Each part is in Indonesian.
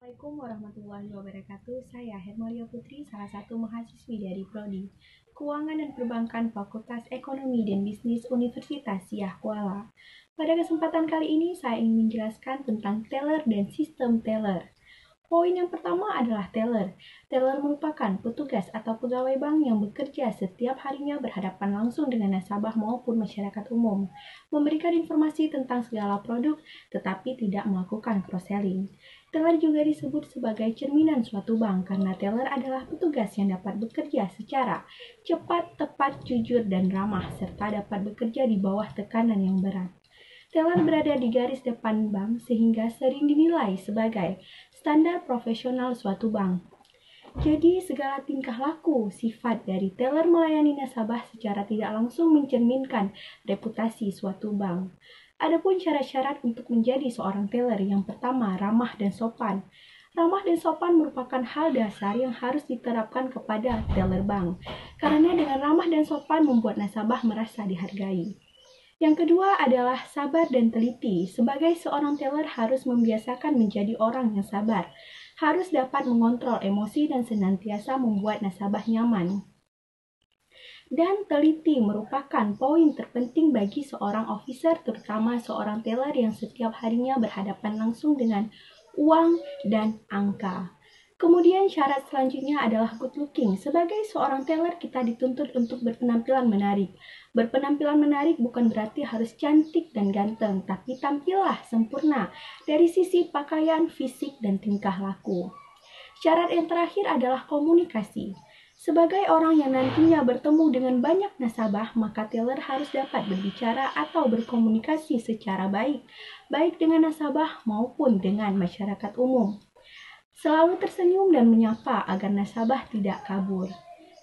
Assalamualaikum warahmatullahi wabarakatuh. Saya Hermalia Putri, salah satu mahasiswi dari Prodi Keuangan dan Perbankan Fakultas Ekonomi dan Bisnis Universitas Syiah Kuala. Pada kesempatan kali ini saya ingin menjelaskan tentang teller dan sistem teller. Poin yang pertama adalah teller. Teller merupakan petugas atau pegawai bank yang bekerja setiap harinya berhadapan langsung dengan nasabah maupun masyarakat umum, memberikan informasi tentang segala produk tetapi tidak melakukan cross-selling. Teller juga disebut sebagai cerminan suatu bank karena teller adalah petugas yang dapat bekerja secara cepat, tepat, jujur, dan ramah, serta dapat bekerja di bawah tekanan yang berat. Teller berada di garis depan bank sehingga sering dinilai sebagai standar profesional suatu bank. Jadi, segala tingkah laku, sifat dari teller melayani nasabah secara tidak langsung mencerminkan reputasi suatu bank. Adapun syarat-syarat untuk menjadi seorang teller, yang pertama, ramah dan sopan. Ramah dan sopan merupakan hal dasar yang harus diterapkan kepada teller bank, karena dengan ramah dan sopan membuat nasabah merasa dihargai. Yang kedua adalah sabar dan teliti. Sebagai seorang teller harus membiasakan menjadi orang yang sabar, harus dapat mengontrol emosi dan senantiasa membuat nasabah nyaman. Dan teliti merupakan poin terpenting bagi seorang officer, terutama seorang teller yang setiap harinya berhadapan langsung dengan uang dan angka. Kemudian syarat selanjutnya adalah good looking. Sebagai seorang teller kita dituntut untuk berpenampilan menarik. Berpenampilan menarik bukan berarti harus cantik dan ganteng, tapi tampillah sempurna dari sisi pakaian, fisik, dan tingkah laku. Syarat yang terakhir adalah komunikasi. Sebagai orang yang nantinya bertemu dengan banyak nasabah, maka teller harus dapat berbicara atau berkomunikasi secara baik, baik dengan nasabah maupun dengan masyarakat umum. Selalu tersenyum dan menyapa agar nasabah tidak kabur.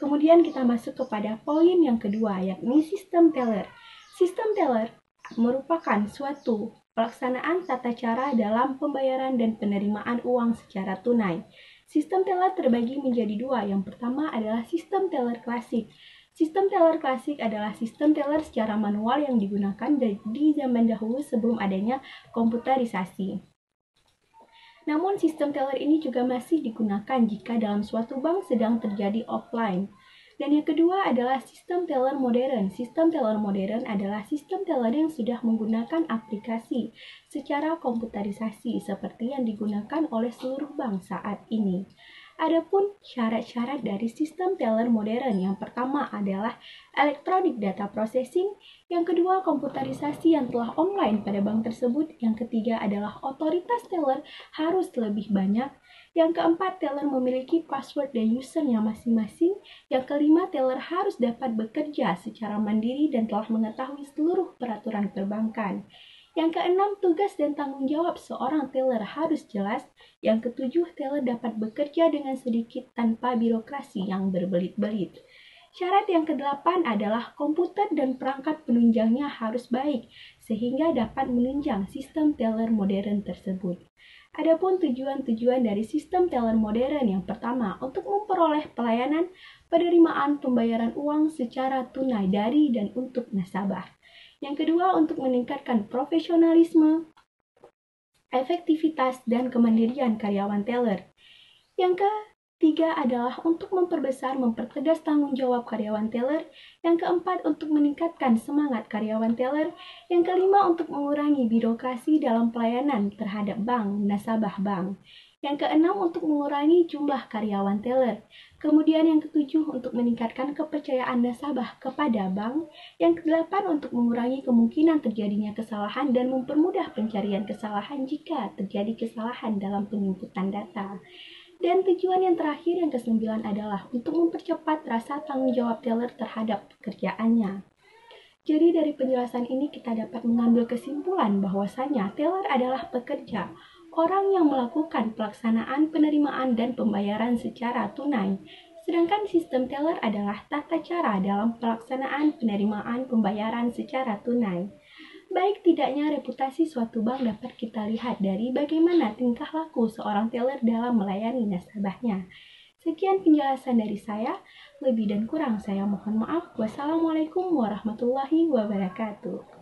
Kemudian kita masuk kepada poin yang kedua, yakni sistem teller. Sistem teller merupakan suatu pelaksanaan tata cara dalam pembayaran dan penerimaan uang secara tunai. Sistem teller terbagi menjadi dua. Yang pertama adalah sistem teller klasik. Sistem teller klasik adalah sistem teller secara manual yang digunakan di zaman dahulu sebelum adanya komputerisasi. Namun sistem teller ini juga masih digunakan jika dalam suatu bank sedang terjadi offline. Dan yang kedua adalah sistem teller modern. Sistem teller modern adalah sistem teller yang sudah menggunakan aplikasi secara komputerisasi seperti yang digunakan oleh seluruh bank saat ini. Adapun syarat-syarat dari sistem teller modern, yang pertama adalah electronic data processing, yang kedua komputerisasi yang telah online pada bank tersebut, yang ketiga adalah otoritas teller harus lebih banyak, yang keempat teller memiliki password dan usernya masing-masing, yang kelima teller harus dapat bekerja secara mandiri dan telah mengetahui seluruh peraturan perbankan. Yang keenam, tugas dan tanggung jawab seorang teller harus jelas. Yang ketujuh, teller dapat bekerja dengan sedikit tanpa birokrasi yang berbelit-belit. Syarat yang kedelapan adalah komputer dan perangkat penunjangnya harus baik, sehingga dapat menunjang sistem teller modern tersebut. Adapun tujuan-tujuan dari sistem teller modern, yang pertama, untuk memperoleh pelayanan penerimaan pembayaran uang secara tunai dari dan untuk nasabah. Yang kedua, untuk meningkatkan profesionalisme, efektivitas, dan kemandirian karyawan teller. Yang ketiga adalah untuk mempertegas tanggung jawab karyawan teller. Yang keempat, untuk meningkatkan semangat karyawan teller. Yang kelima, untuk mengurangi birokrasi dalam pelayanan terhadap bank, nasabah bank. Yang keenam, untuk mengurangi jumlah karyawan teller. Kemudian yang ketujuh, untuk meningkatkan kepercayaan nasabah kepada bank. Yang kedelapan, untuk mengurangi kemungkinan terjadinya kesalahan dan mempermudah pencarian kesalahan jika terjadi kesalahan dalam penginputan data. Dan tujuan yang terakhir, yang kesembilan, adalah untuk mempercepat rasa tanggung jawab teller terhadap pekerjaannya. Jadi dari penjelasan ini kita dapat mengambil kesimpulan bahwasanya teller adalah pekerja, orang yang melakukan pelaksanaan penerimaan dan pembayaran secara tunai. Sedangkan sistem teller adalah tata cara dalam pelaksanaan penerimaan pembayaran secara tunai. Baik tidaknya reputasi suatu bank dapat kita lihat dari bagaimana tingkah laku seorang teller dalam melayani nasabahnya. Sekian penjelasan dari saya, lebih dan kurang saya mohon maaf. Wassalamualaikum warahmatullahi wabarakatuh.